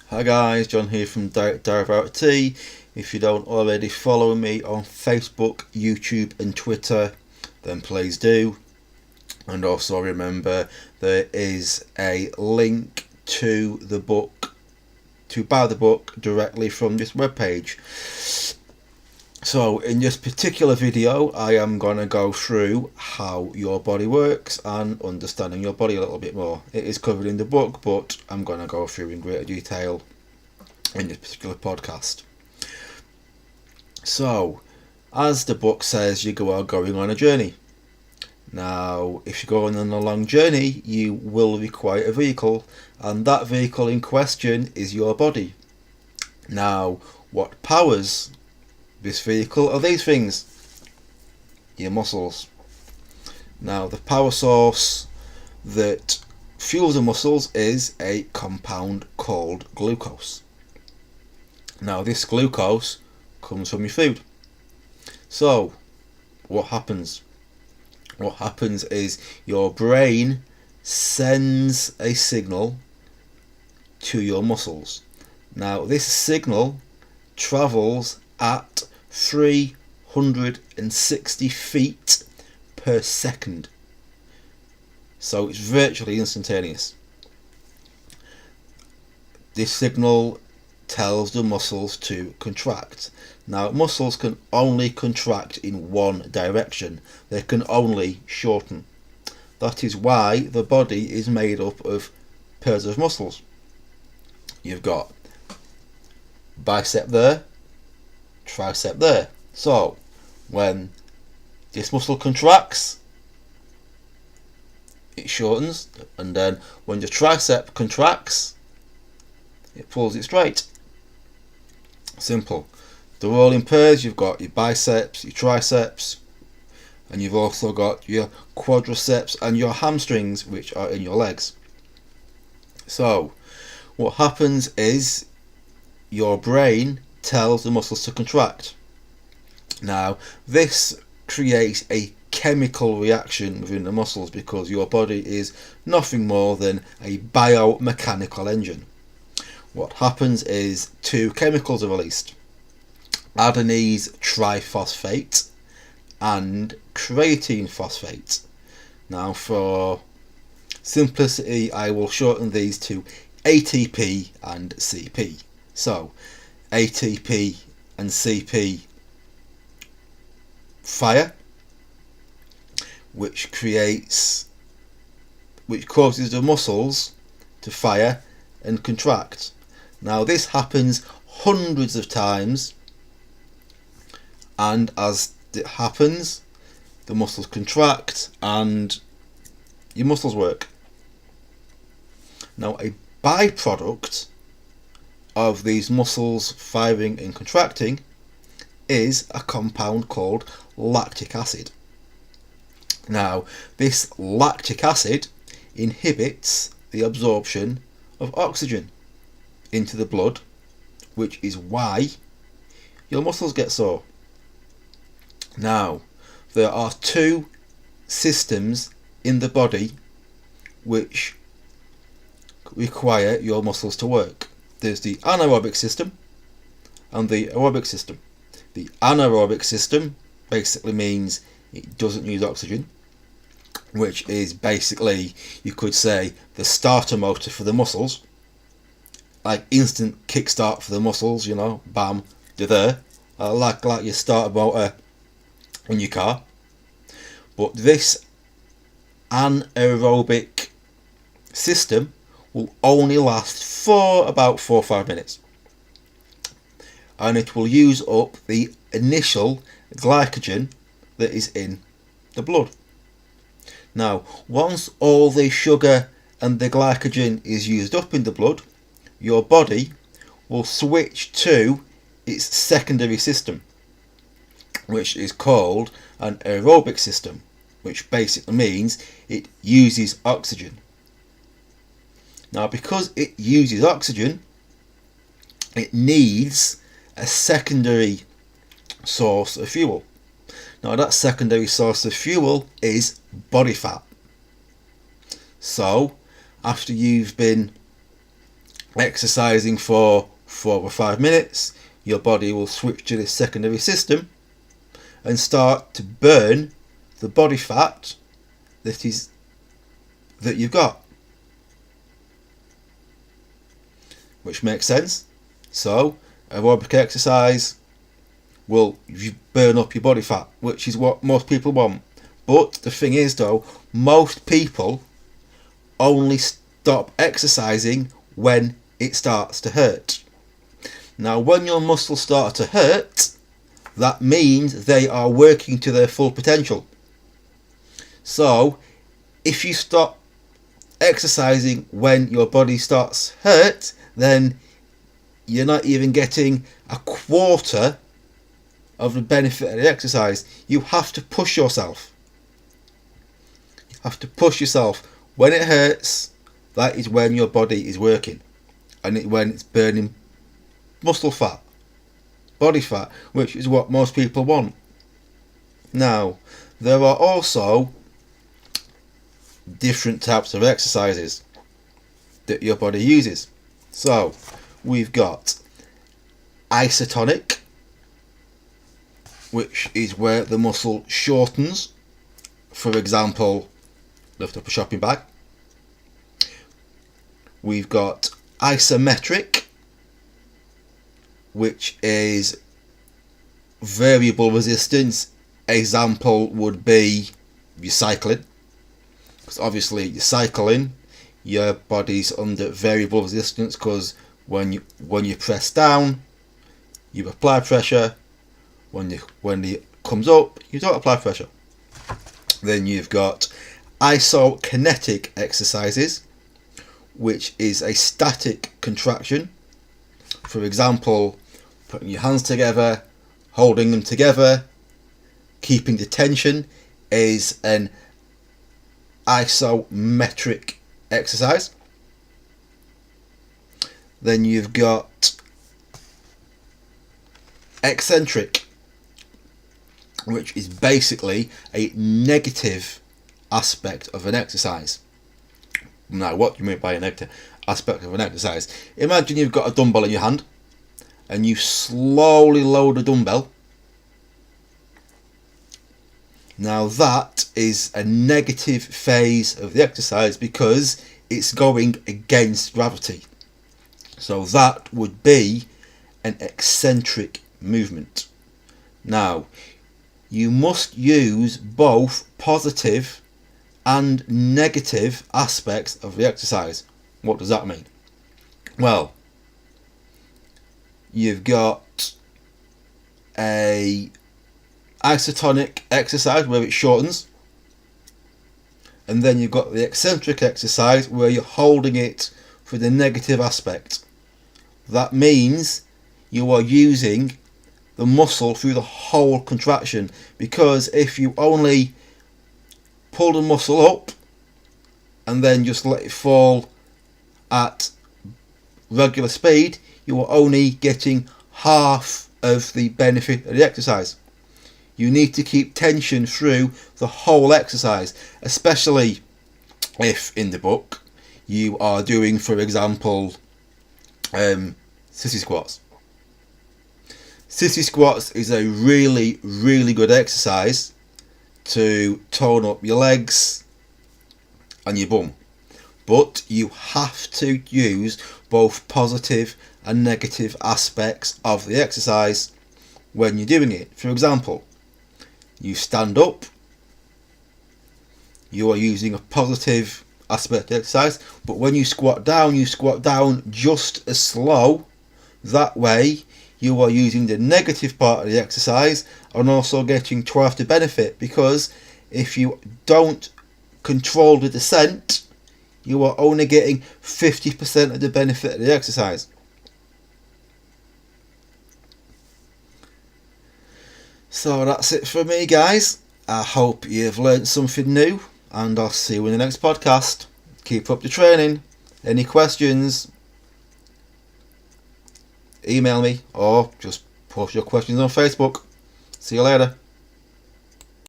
Hi guys, John here from Direct T. If you don't already follow me on Facebook, YouTube and Twitter, then please do. And also remember there is a link to the book, to buy the book directly from this webpage. So in this particular video I am going to go through how your body works and understanding your body a little bit more. It is covered in the book, but I'm going to go through in greater detail in this particular podcast. So, as the book says, you are going on a journey. Now, if you're going on a long journey, you will require a vehicle, and that vehicle in question is your body. Now, what powers this vehicle are these things: your muscles. Now, the power source that fuels the muscles is a compound called glucose. Now, this glucose comes from your food. So, what happens? What happens is your brain sends a signal to your muscles. Now, this signal travels at 360 feet per second. So, it's virtually instantaneous. This signal tells the muscles to contract. Now, muscles can only contract in one direction. They can only shorten. That is why the body is made up of pairs of muscles. You've got bicep there, tricep there. So, when this muscle contracts, it shortens, and then when your tricep contracts, it pulls it straight. Simple. They're all in pairs. You've got your biceps, your triceps, and you've also got your quadriceps and your hamstrings, which are in your legs. So, what happens is your brain tells the muscles to contract. Now, this creates a chemical reaction within the muscles because your body is nothing more than a biomechanical engine. What happens is two chemicals are released: adenine triphosphate and creatine phosphate. Now, for simplicity, I will shorten these to ATP and CP. So, ATP and CP fire, which causes the muscles to fire and contract. Now, this happens hundreds of times, and as it happens, the muscles contract and your muscles work. Now, a byproduct of these muscles firing and contracting is a compound called lactic acid. Now, this lactic acid inhibits the absorption of oxygen into the blood, which is why your muscles get sore. Now, there are two systems in the body which require your muscles to work. There's the anaerobic system and the aerobic system. The anaerobic system basically means it doesn't use oxygen, which is basically, you could say, the starter motor for the muscles. Like instant kickstart for the muscles, bam, they're there. Like your starter motor in your car. But this anaerobic system will only last for about 4 or 5 minutes. And it will use up the initial glycogen that is in the blood. Now, once all the sugar and the glycogen is used up in the blood, your body will switch to its secondary system, which is called an aerobic system, which basically means it uses oxygen. Now, because it uses oxygen, it needs a secondary source of fuel. Now, that secondary source of fuel is body fat. So, after you've been exercising for 4 or 5 minutes, your body will switch to this secondary system and start to burn the body fat that you've got. Which makes sense. So aerobic exercise will burn up your body fat, which is what most people want. But the thing is though, most people only stop exercising when it starts to hurt. Now when your muscles start to hurt, that means they are working to their full potential. So if you stop exercising when your body starts hurt, then you're not even getting a quarter of the benefit of the exercise. You have to push yourself. You have to push yourself. When it hurts, that is when your body is working, and when it's burning muscle fat, body fat, which is what most people want. Now, there are also different types of exercises that your body uses. So we've got isotonic, which is where the muscle shortens. For example, lift up a shopping bag. We've got isometric, which is variable resistance. Example would be your cycling, because obviously you're cycling, your body's under variable resistance, because when you press down, you apply pressure. When it comes up, you don't apply pressure. Then you've got isokinetic exercises, which is a static contraction. For example, putting your hands together, holding them together, keeping the tension is an isometric exercise. Then you've got eccentric, which is basically a negative aspect of an exercise. Now, what do you mean by a negative aspect of an exercise? Imagine you've got a dumbbell in your hand and you slowly lower the dumbbell. Now that is a negative phase of the exercise because it's going against gravity. So that would be an eccentric movement. Now, you must use both positive and negative aspects of the exercise. What does that mean? Well, you've got a isotonic exercise where it shortens, and then you've got the eccentric exercise where you're holding it for the negative aspect. That means you are using the muscle through the whole contraction, because if you only pull the muscle up and then just let it fall at regular speed, you are only getting half of the benefit of the exercise. You need to keep tension through the whole exercise, especially if in the book you are doing, for example, sissy squats. Sissy squats is a really, really good exercise to tone up your legs and your bum. But you have to use both positive and negative aspects of the exercise when you're doing it. For example, you stand up, you are using a positive aspect of the exercise, but when you squat down just as slow. That way you are using the negative part of the exercise and also getting twice the benefit, because if you don't control the descent, you are only getting 50% of the benefit of the exercise. So that's it for me, guys. I hope you've learnt something new, and I'll see you in the next podcast. Keep up the training. Any questions, email me or just post your questions on Facebook. See you later.